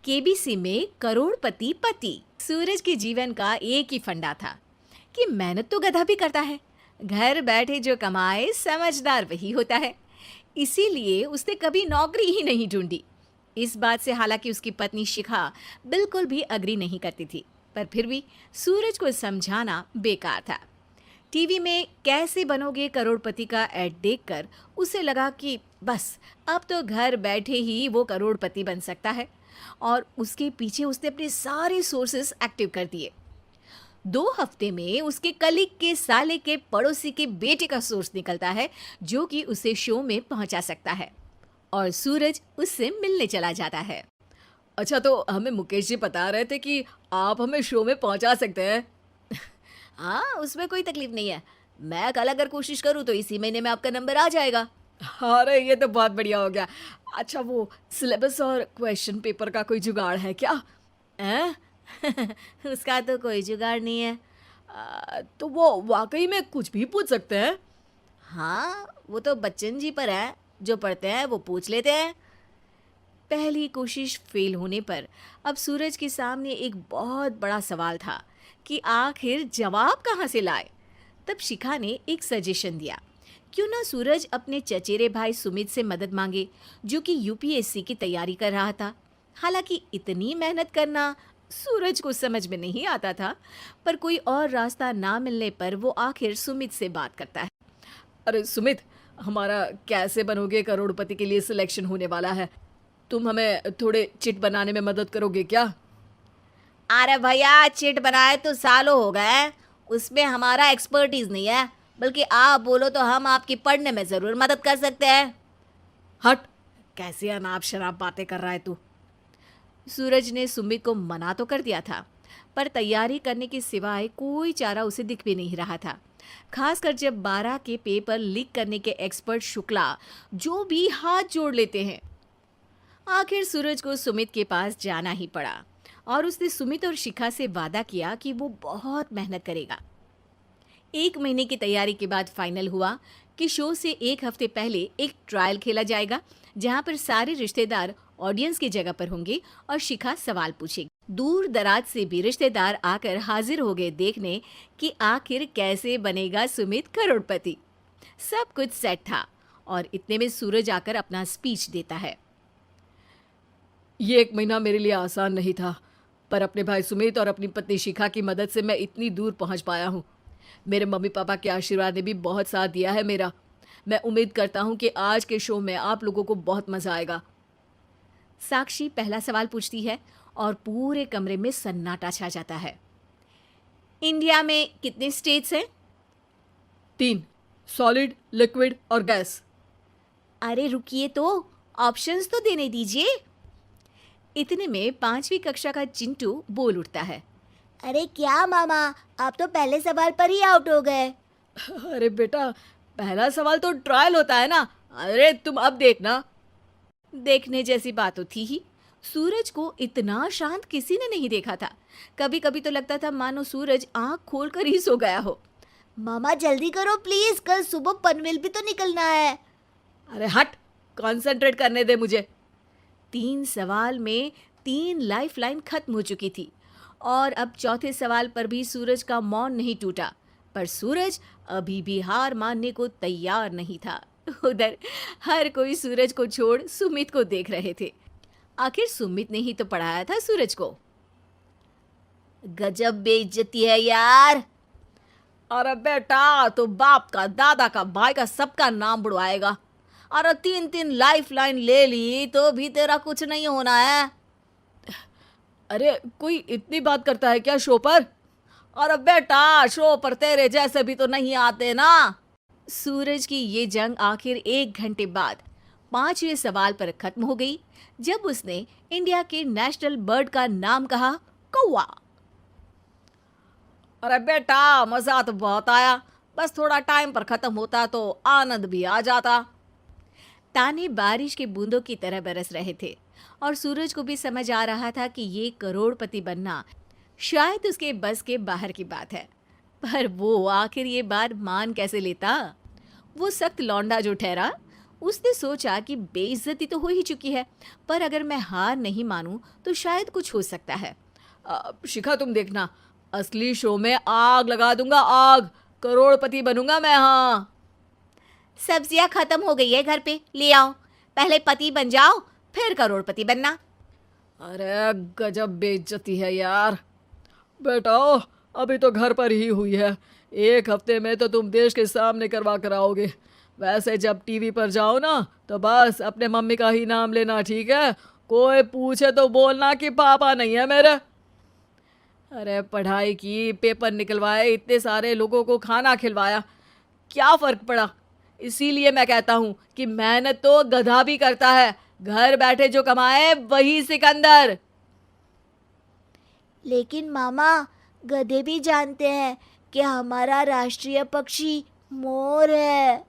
KBC में करोड़पति पति। सूरज के जीवन का एक ही फंडा था कि मेहनत तो गधा भी करता है, घर बैठे जो कमाए समझदार वही होता है। इसीलिए उसने कभी नौकरी ही नहीं ढूंढी। इस बात से हालांकि उसकी पत्नी शिखा बिल्कुल भी अग्री नहीं करती थी, पर फिर भी सूरज को समझाना बेकार था। टीवी में कैसे बनोगे करोड़पति का ऐड देखकर उसे लगा कि बस अब तो घर बैठे ही वो करोड़पति बन सकता है, और उसके पीछे उसने अपने सारे सोर्सेस एक्टिव कर दिए। 2 हफ्ते में उसके कलीग के साले के पड़ोसी के बेटे का सोर्स निकलता है जो कि उसे शो में पहुंचा सकता है, और सूरज उससे मिलने चला जाता है। अच्छा, तो हमें मुकेश जी बता रहे थे कि आप हमें शो में पहुंचा सकते हैं। हाँ, उसमें कोई तकलीफ नहीं है। मैं कल अगर कोशिश करूँ तो इसी महीने में आपका नंबर आ जाएगा। अरे ये तो बहुत बढ़िया हो गया। अच्छा, वो सिलेबस और क्वेश्चन पेपर का कोई जुगाड़ है क्या? हैं? उसका तो कोई जुगाड़ नहीं है। तो वो वाकई में कुछ भी पूछ सकते हैं? हाँ, वो तो बच्चन जी पर है, जो पढ़ते हैं वो पूछ लेते हैं। पहली कोशिश फेल होने पर अब सूरज के सामने एक बहुत बड़ा सवाल था कि आखिर जवाब कहाँ से लाए। तब शिखा ने एक सजेशन दिया, क्यों ना सूरज अपने चचेरे भाई सुमित से मदद मांगे, जो कि यूपीएससी की तैयारी कर रहा था। हालांकि इतनी मेहनत करना सूरज को समझ में नहीं आता था, पर कोई और रास्ता ना मिलने पर वो आखिर सुमित से बात करता है। अरे सुमित, हमारा कैसे बनोगे करोड़पति के लिए सिलेक्शन होने वाला है। तुम हमें थोड़े चिट बनाने में मदद करोगे क्या? अरे भैया, चिट बनाए तो सालों हो गए, उसमें हमारा एक्सपर्टीज नहीं है, बल्कि आप बोलो तो हम आपकी पढ़ने में ज़रूर मदद कर सकते हैं। हट, कैसी अनाप शराब बातें कर रहा है तू। सूरज ने सुमित को मना तो कर दिया था, पर तैयारी करने के सिवाय कोई चारा उसे दिख भी नहीं रहा था। खासकर जब 12 के पेपर लीक करने के एक्सपर्ट शुक्ला जो भी हाथ जोड़ लेते हैं। आखिर सूरज को सुमित के पास जाना ही पड़ा, और उसने सुमित और शिखा से वादा किया कि वो बहुत मेहनत करेगा। 1 महीने की तैयारी के बाद फाइनल हुआ कि शो से 1 हफ्ते पहले एक ट्रायल खेला जाएगा, जहां पर सारे रिश्तेदार ऑडियंस की जगह पर होंगे और शिखा सवाल पूछेगी। दूर दराज से भी रिश्तेदार आकर हाजिर हो गए देखने कि आखिर कैसे बनेगा सुमित करोड़पति। सब कुछ सेट था, और इतने में सूरज आकर अपना स्पीच देता है। ये 1 महीना मेरे लिए आसान नहीं था, पर अपने भाई सुमित और अपनी पत्नी शिखा की मदद से मैं इतनी दूर पहुंच पाया हूँ। मेरे मम्मी पापा के आशीर्वाद ने भी बहुत साथ दिया है मेरा। मैं उम्मीद करता हूँ कि आज के शो में आप लोगों को बहुत मजा आएगा। साक्षी पहला सवाल पूछती है और पूरे कमरे में सन्नाटा छा जाता है। इंडिया में कितने स्टेट्स हैं? 3, सॉलिड, लिक्विड और गैस। अरे रुकिए, तो ऑप्शंस तो देने दीजिए। इतने में 5वीं कक्षा का चिंटू बोल उठता है। अरे क्या मामा, आप तो पहले सवाल पर ही आउट हो गए। अरे बेटा, पहला सवाल तो ट्रायल होता है ना। अरे तुम अब देखना। देखने जैसी बात तो थी ही। सूरज को इतना शांत किसी ने नहीं देखा था। कभी कभी तो लगता था मानो सूरज आंख खोलकर ही सो गया हो। मामा जल्दी करो प्लीज, कल सुबह पनवेल भी तो निकलना है। अरे हट, कंसंट्रेट करने दे मुझे। 3 सवाल में 3 लाइफलाइन खत्म हो चुकी थी, और अब चौथे सवाल पर भी सूरज का मौन नहीं टूटा। पर सूरज अभी भी हार मानने को तैयार नहीं था। उधर हर कोई सूरज को छोड़ सुमित को देख रहे थे। आखिर सुमित ने ही तो पढ़ाया था सूरज को। गजब बेइज्जती है यार। अरे बेटा, तो बाप का, दादा का, भाई का, सबका नाम बुड़वाएगा। अरे 3 लाइफलाइन ले ली तो भी तेरा कुछ नहीं होना है। अरे कोई इतनी बात करता है क्या शो पर? अरे बेटा, शो पर तेरे जैसे भी तो नहीं आते ना। सूरज की ये जंग आखिर 1 घंटे बाद 5वें सवाल पर खत्म हो गई, जब उसने इंडिया के नेशनल बर्ड का नाम कहा, कौवा। अरे बेटा, मजा तो बहुत आया, बस थोड़ा टाइम पर खत्म होता तो आनंद भी आ जाता। ताने बारिश के बूंदों की तरह बरस रहे थे, और सूरज को भी समझ आ रहा था कि ये करोड़पति बनना शायद उसके बस के बाहर की बात है। पर वो आखिर ये बात मान कैसे लेता? वो सख्त लौंडा जो ठहरा, उसने सोचा कि बेइज्जती तो हो ही चुकी है, पर अगर मैं हार नहीं मानूं तो शायद कुछ हो सकता है। शिखा तुम देखना, असली शो में आग लगा दूंगा, आग, करोड़पति बनूंगा मैं। हाँ सब्जियां खत्म हो गई है घर पे, ले आओ। पहले पति बन जाओ, फिर करोड़पति बनना। अरे गजब बेइज्जती है यार। बेटा अभी तो घर पर ही हुई है, 1 हफ्ते में तो तुम देश के सामने करवा कर आओगे। वैसे जब टीवी पर जाओ ना तो बस अपने मम्मी का ही नाम लेना, ठीक है? कोई पूछे तो बोलना कि पापा नहीं है मेरे। अरे पढ़ाई की, पेपर निकलवाए, इतने सारे लोगों को खाना खिलवाया, क्या फ़र्क पड़ा? इसीलिए मैं कहता हूँ कि मेहनत तो गधा भी करता है, घर बैठे जो कमाए वही सिकंदर। लेकिन मामा, गधे भी जानते हैं कि हमारा राष्ट्रीय पक्षी मोर है।